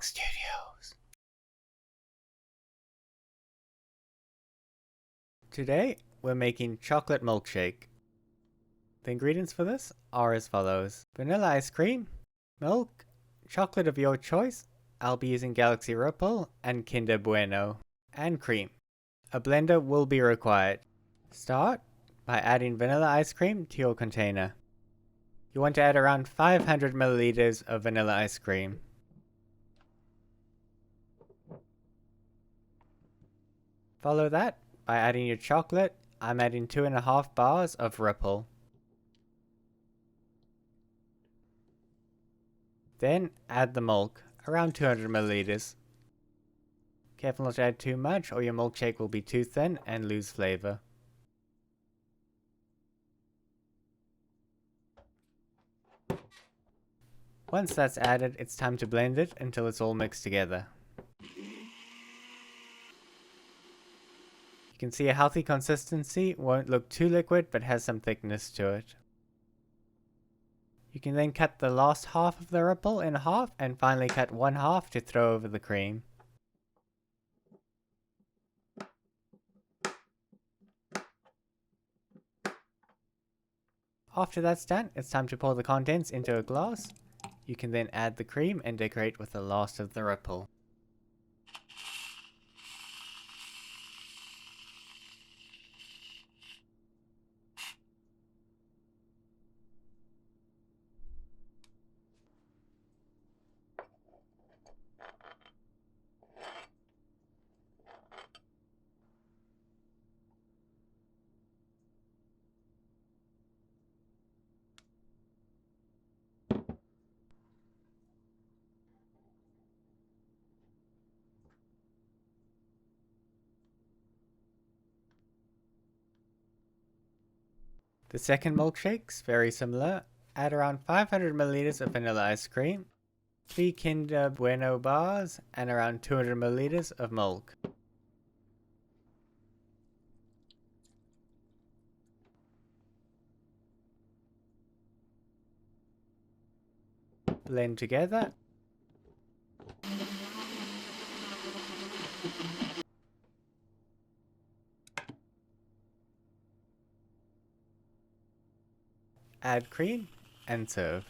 Studios. Today, we're making chocolate milkshake. The ingredients for this are as follows: vanilla ice cream, milk, chocolate of your choice, I'll be using Galaxy Ripple and Kinder Bueno, and cream. A blender will be required. Start by adding vanilla ice cream to your container. You want to add around 500 milliliters of vanilla ice cream. Follow that by adding your chocolate. I'm adding 2.5 bars of Ripple. Then add the milk, around 200 milliliters. Careful not to add too much or your milkshake will be too thin and lose flavor. Once that's added, it's time to blend it until it's all mixed together. You can see a healthy consistency, won't look too liquid but has some thickness to it. You can then cut the last half of the Ripple in half and finally cut one half to throw over the cream. After that's done, it's time to pour the contents into a glass. You can then add the cream and decorate with the last of the Ripple. The second milkshake's very similar. Add around 500 milliliters of vanilla ice cream, 3 Kinder Bueno bars, and around 200 milliliters of milk. Blend together. Add cream and serve.